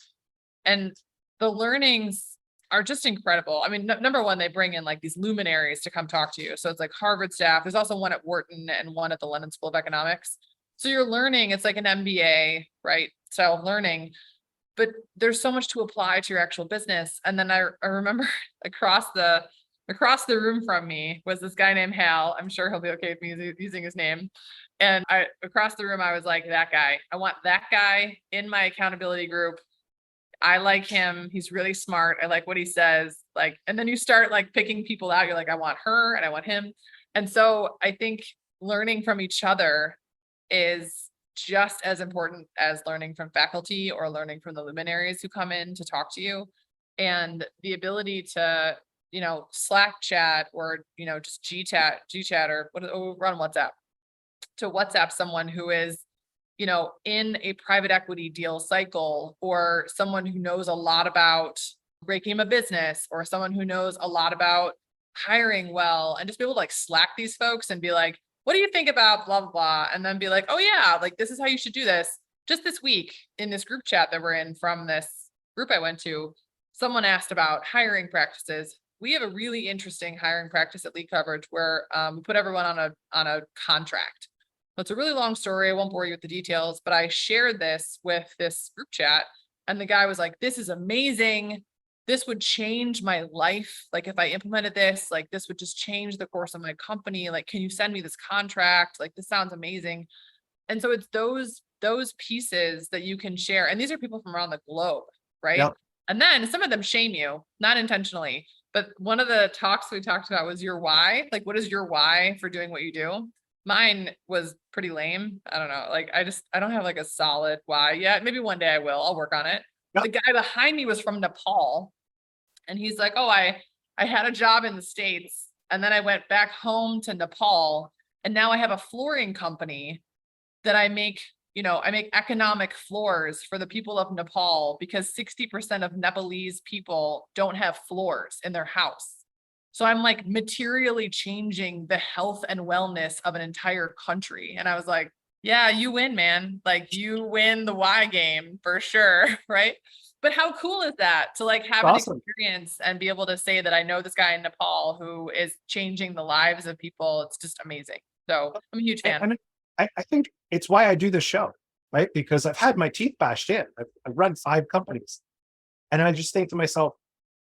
And the learnings are just incredible. I mean, number one, they bring in like these luminaries to come talk to you. So it's like Harvard staff. There's also one at Wharton and one at the London School of Economics. So you're learning, it's like an MBA, right? Style of learning, but there's so much to apply to your actual business. And then I remember across the room from me was this guy named Hal. I'm sure he'll be okay with me using his name. And across the room, I was like, that guy, I want that guy in my accountability group. I like him. He's really smart. I like what he says. Like, and then you start like picking people out. You're like, I want her and I want him. And so I think learning from each other is just as important as learning from faculty or learning from the luminaries who come in to talk to you. And the ability to, Slack chat or, just G chat or run WhatsApp, to WhatsApp someone who is, in a private equity deal cycle, or someone who knows a lot about breaking a business, or someone who knows a lot about hiring well, and just be able to like Slack these folks and be like, what do you think about blah, blah, blah? And then be like, oh yeah, like this is how you should do this. Just this week in this group chat that we're in from this group I went to, someone asked about hiring practices. We have a really interesting hiring practice at LeadCoverage where we put everyone on a contract. It's a really long story. I won't bore you with the details, but I shared this with this group chat, and the guy was like, this is amazing. This would change my life. Like if I implemented this, like this would just change the course of my company. Like, can you send me this contract? Like, this sounds amazing. And so it's those pieces that you can share. And these are people from around the globe, right? Yep. And then some of them shame you, not intentionally, but one of the talks we talked about was your why. Like, what is your why for doing what you do? Mine was pretty lame. I don't know. Like, I don't have like a solid why yet. Maybe one day I will. I'll work on it. Yep. The guy behind me was from Nepal. And he's like, oh, I had a job in the States, and then I went back home to Nepal, and now I have a flooring company that I make economic floors for the people of Nepal, because 60% of Nepalese people don't have floors in their house. So I'm like materially changing the health and wellness of an entire country. And I was like, yeah, you win, man. Like you win the why game for sure. Right. But how cool is that to like have an Awesome. experience and be able to say that I know this guy in Nepal who is changing the lives of people? It's just amazing. So I'm a huge fan. And I think it's why I do the show, right? Because I've had my teeth bashed in. I've run 5 companies. And I just think to myself,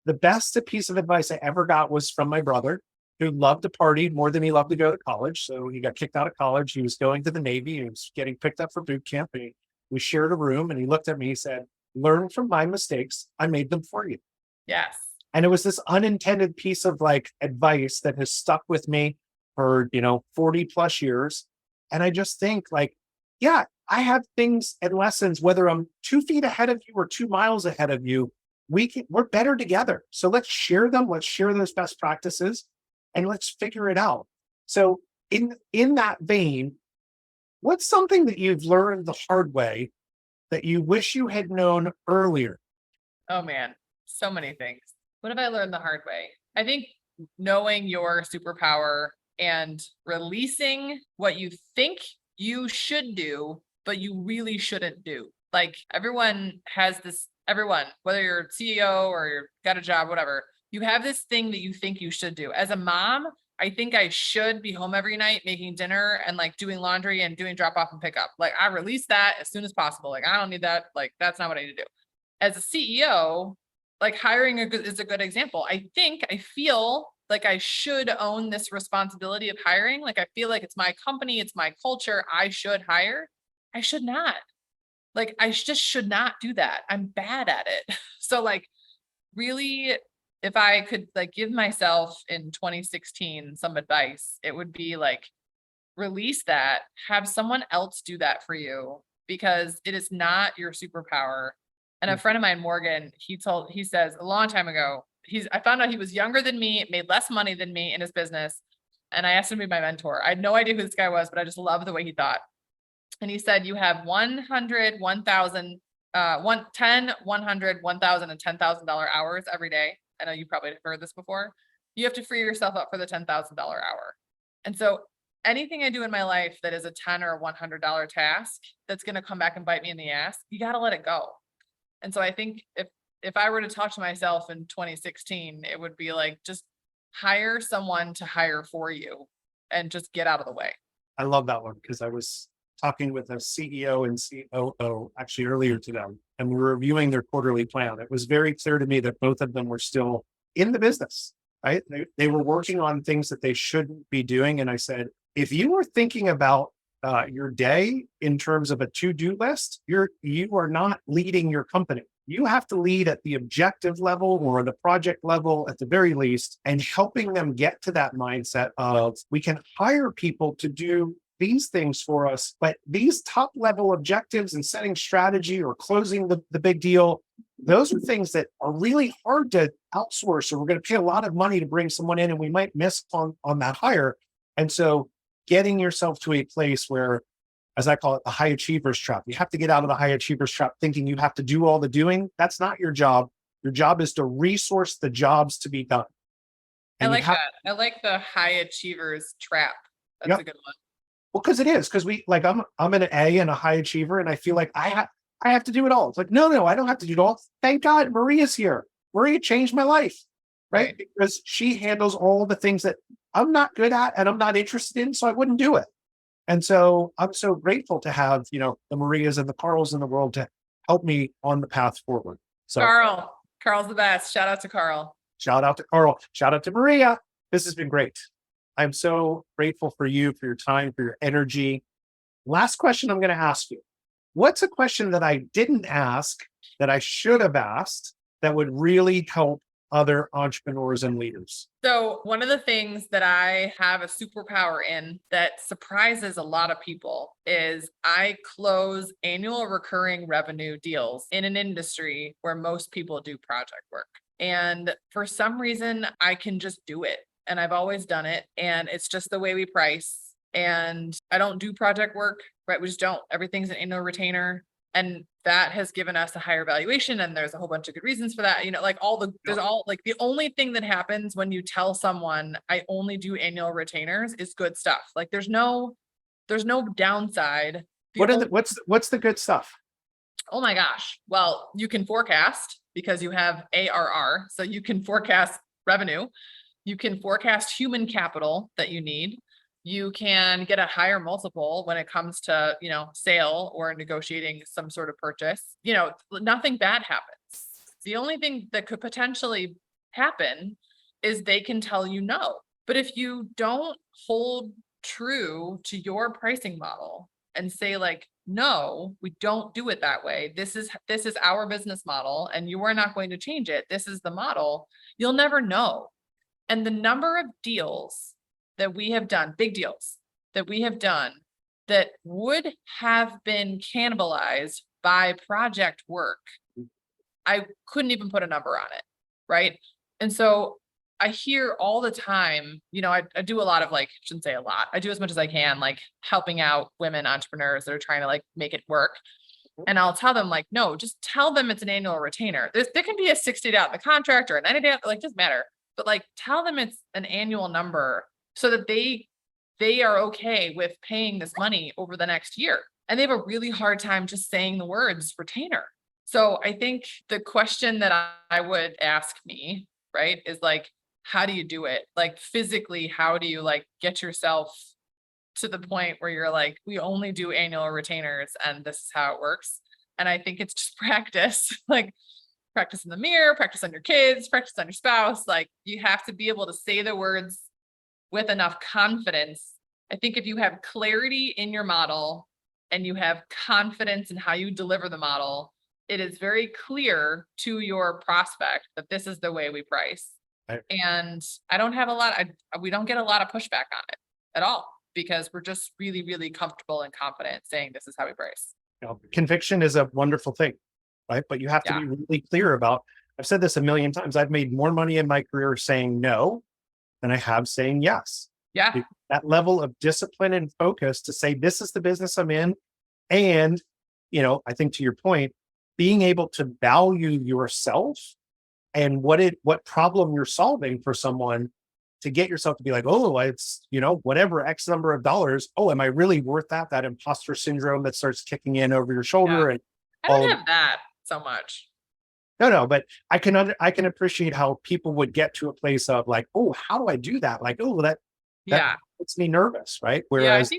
the best piece of advice I ever got was from my brother, who loved to party more than he loved to go to college. So he got kicked out of college. He was going to the Navy. He was getting picked up for boot camp. And we shared a room, and he looked at me, he said, learn from my mistakes. I made them for you. Yes. And it was this unintended piece of like advice that has stuck with me for, 40 plus years. And I just think like, yeah, I have things and lessons, whether I'm 2 feet ahead of you or 2 miles ahead of you, we're better together. So let's share them. Let's share those best practices and let's figure it out. So in that vein, what's something that you've learned the hard way that you wish you had known earlier? Oh man, so many things. What have I learned the hard way? I think knowing your superpower and releasing what you think you should do, but you really shouldn't do. Like everyone has this, everyone, whether you're CEO or you've got a job, whatever, you have this thing that you think you should do. As a mom, I think I should be home every night making dinner and like doing laundry and doing drop off and pick up. Like I release that as soon as possible. Like I don't need that. Like that's not what I need to do. As a CEO, like hiring is a good example. I feel like I should own this responsibility of hiring. Like I feel like it's my company, it's my culture. I should hire. I should not. Like I just should not do that. I'm bad at it. So like really, if I could like give myself in 2016 some advice, it would be like release that, have someone else do that for you because it is not your superpower. And a friend of mine, Morgan, he says a long time ago, I found out he was younger than me, made less money than me in his business. And I asked him to be my mentor. I had no idea who this guy was, but I just love the way he thought. And he said, you have 100, 1,000, 10, 100, 1,000 and $10,000 hours every day. I know you probably have heard this before. You have to free yourself up for the $10,000 hour. And so anything I do in my life that is a $10 or $100 task that's going to come back and bite me in the ass, you got to let it go. And so I think if I were to talk to myself in 2016, it would be like, just hire someone to hire for you and just get out of the way. I love that one because I was talking with a CEO and COO actually earlier today, and we were reviewing their quarterly plan. It was very clear to me that both of them were still in the business, right? They were working on things that they shouldn't be doing. And I said, if you were thinking about your day in terms of a to-do list, you are not leading your company. You have to lead at the objective level or the project level at the very least, and helping them get to that mindset of we can hire people to do these things for us, but these top level objectives and setting strategy or closing the big deal, those are things that are really hard to outsource, or we're going to pay a lot of money to bring someone in and we might miss on that hire. And so getting yourself to a place where, as I call it, the high achievers trap. You have to get out of the high achievers trap thinking you have to do all the doing. That's not your job. Your job is to resource the jobs to be done. And I like that. I like the high achievers trap. That's a good one. Well, because it is, because I'm an A and a high achiever, and I feel like I have to do it all. It's like, no, I don't have to do it all. Thank God Maria's here. Maria changed my life, right? Because she handles all the things that I'm not good at and I'm not interested in, so I wouldn't do it. And so I'm so grateful to have, the Marias and the Carls in the world to help me on the path forward. So Carl's the best. Shout out to Carl. Shout out to Carl. Shout out to Maria. This has been great. I'm so grateful for you, for your time, for your energy. Last question I'm going to ask you. What's a question that I didn't ask that I should have asked that would really help other entrepreneurs and leaders? So one of the things that I have a superpower in that surprises a lot of people is I close annual recurring revenue deals in an industry where most people do project work. And for some reason, I can just do it. And I've always done it. And it's just the way we price. And I don't do project work, right? We just don't. Everything's an annual retainer. And that has given us a higher valuation. And there's a whole bunch of good reasons for that. The only thing that happens when you tell someone I only do annual retainers is good stuff. Like there's no downside. What's the good stuff? Oh my gosh. Well, you can forecast because you have ARR. So you can forecast revenue. You can forecast human capital that you need. You can get a higher multiple when it comes to, sale or negotiating some sort of purchase. Nothing bad happens. The only thing that could potentially happen is they can tell you no. But if you don't hold true to your pricing model and say like, no, we don't do it that way. This is our business model and you are not going to change it. This is the model. You'll never know. And the number of deals that we have done, big deals that we have done that would have been cannibalized by project work, I couldn't even put a number on it, right? And so I hear all the time, I do a lot of shouldn't say a lot, I do as much as I can, helping out women entrepreneurs that are trying to make it work. And I'll tell them no, just tell them it's an annual retainer. There can be a 60 day out in the contract or a 90 day out, doesn't matter. But tell them it's an annual number so that they are okay with paying this money over the next year. And they have a really hard time just saying the words retainer. So I think the question that I would ask me, right, is like, how do you do it? Like physically, how do you like get yourself to the point where you're like, we only do annual retainers and this is how it works? And I think it's just practice, like practice in the mirror, practice on your kids, practice on your spouse. Like you have to be able to say the words with enough confidence. I think if you have clarity in your model and you have confidence in how you deliver the model, it is very clear to your prospect that this is the way we price. Right. And I don't have we don't get a lot of pushback on it at all because we're just really, really comfortable and confident saying this is how we price. Conviction is a wonderful thing, right? But you have to Yeah. be really clear about, I've said this a million times. I've made more money in my career saying no than I have saying yes. Yeah. That level of discipline and focus to say, this is the business I'm in. And, I think to your point, being able to value yourself and what problem you're solving for someone to get yourself to be like, oh, it's, whatever X number of dollars. Oh, am I really worth that? That imposter syndrome that starts kicking in over your Yeah. shoulder and I all don't of, have that so much. no, but I can appreciate how people would get to a place of like, oh, how do I do that? Like, oh, that Yeah. makes me nervous, right? Yeah, Whereas,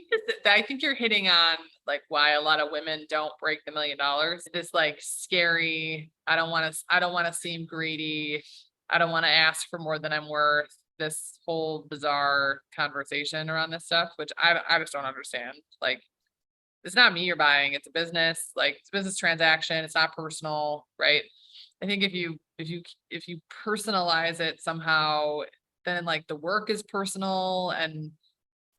I think you're hitting on like why a lot of women don't break the $1 million. This like scary, I don't want to seem greedy. I don't want to ask for more than I'm worth. This whole bizarre conversation around this stuff, which I just don't understand. Like it's not me you're buying, it's a business, like it's a business transaction, it's not personal, right? I think if you personalize it somehow, then like the work is personal, and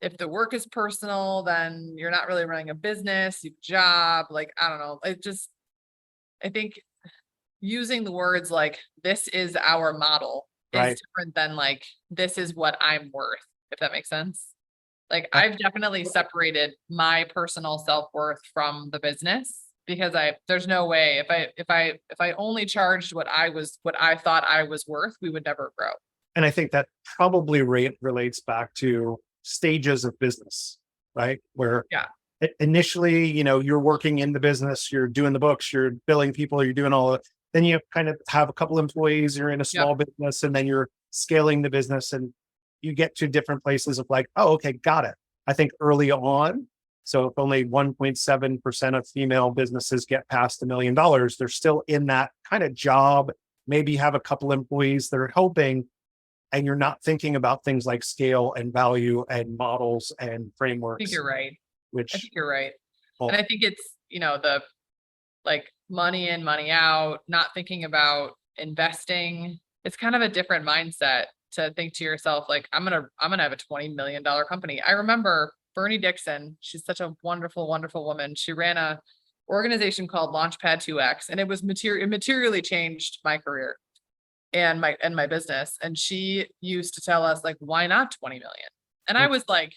if the work is personal, then you're not really running a business, you have a job. Like, I don't know. I think using the words like, this is our model is right. different than like, this is what I'm worth, if that makes sense. Like, I- I've definitely separated my personal self-worth from the business because there's no way if I only charged what I thought I was worth, we would never grow. And I think that probably relates back to stages of business, right? Where Yeah. initially, you're working in the business, you're doing the books, you're billing people, you're doing all of it. Then you kind of have a couple employees, you're in a Yep. small business, and then you're scaling the business and you get to different places of like, oh, okay, got it. I think early on, so if only 1.7% of female businesses get past $1 million, they're still in that kind of job, maybe have a couple employees that are helping, and you're not thinking about things like scale and value and models and I think frameworks, you're right. I which, think you're right. well, And I think it's, the like money in, money out, not thinking about investing. It's kind of a different mindset to think to yourself, like, I'm gonna have a $20 million company. I remember Bernie Dixon, she's such a wonderful, wonderful woman. She ran a organization called Launchpad 2X, and it materially changed my career and my business. And she used to tell us, like, why not 20 million? And I was like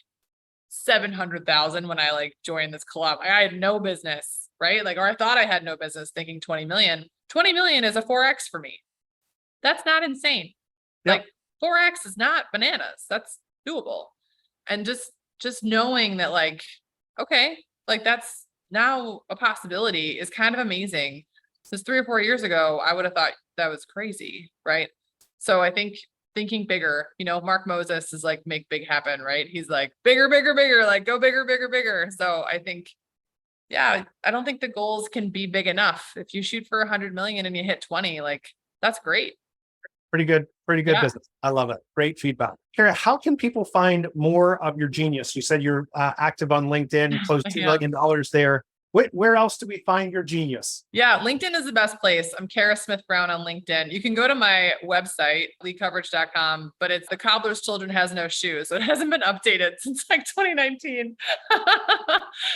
700,000 when I like joined this club. I had no business, right? Like, or I thought I had no business thinking 20 million. 20 million is a 4x for me. That's not insane. Yep. Like 4x is not bananas. That's doable. And just knowing that, like, okay, like that's now a possibility is kind of amazing. Since 3 or 4 years ago, I would have thought that was crazy, right? So I think thinking bigger, Mark Moses is like, make big happen, right? He's like, bigger, bigger, bigger, like go bigger, bigger, bigger. So I think, yeah, I don't think the goals can be big enough. If you shoot for 100 million and you hit 20, like that's great. pretty good Yeah. business. I love it. Great feedback. Kara, how can people find more of your genius? You said you're active on LinkedIn, close to $2 Yeah. million there. Where else do we find your genius? Yeah, LinkedIn is the best place. I'm Kara Smith Brown on LinkedIn. You can go to my website, leadcoverage.com, but it's the cobbler's children has no shoes. So it hasn't been updated since like 2019.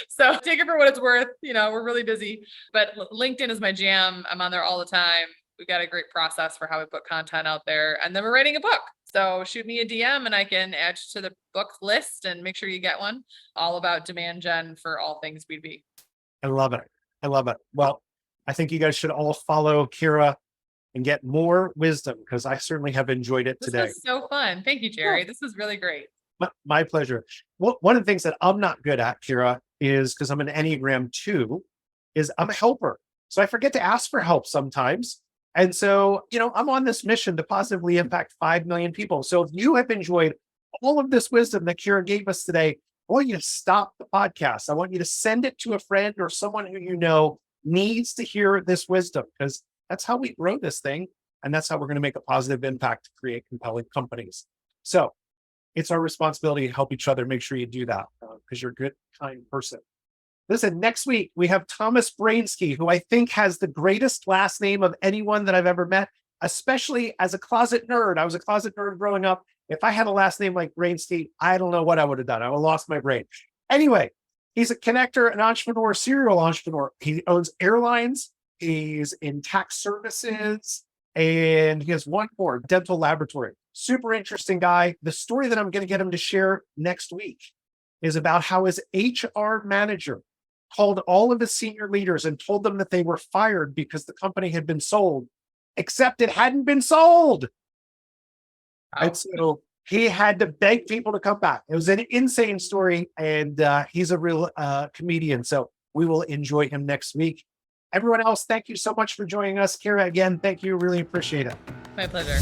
So take it for what it's worth. We're really busy, but LinkedIn is my jam. I'm on there all the time. We've got a great process for how we put content out there. And then we're writing a book. So shoot me a DM and I can add you to the book list and make sure you get one, all about demand gen for all things B2B. I love it. I love it. Well, I think you guys should all follow Kira and get more wisdom because I certainly have enjoyed it This today. was so fun. Thank you, Jerry. This was really great. My pleasure. Well, one of the things that I'm not good at, Kira, is because I'm an Enneagram 2, is I'm a helper. So I forget to ask for help sometimes. And so, I'm on this mission to positively impact 5 million people. So if you have enjoyed all of this wisdom that Kira gave us today, I want you to stop the podcast. I want you to send it to a friend or someone who you know needs to hear this wisdom, because that's how we grow this thing. And that's how we're going to make a positive impact to create compelling companies. So it's our responsibility to help each other. Make sure you do that because you're a good, kind person. Listen, next week we have Thomas Brainsky, who I think has the greatest last name of anyone that I've ever met, especially as a closet nerd. I was a closet nerd growing up. If I had a last name like Brainsky, I don't know what I would have done. I would have lost my brain. Anyway, he's a connector, an entrepreneur, serial entrepreneur. He owns airlines. He's in tax services, and he has one more, dental laboratory. Super interesting guy. The story that I'm going to get him to share next week is about how his HR manager called all of his senior leaders and told them that they were fired because the company had been sold, except it hadn't been sold. And so he had to beg people to come back. It was an insane story, and he's a real comedian. So we will enjoy him next week. Everyone else, thank you so much for joining us. Kira, again, thank you. Really appreciate it. My pleasure.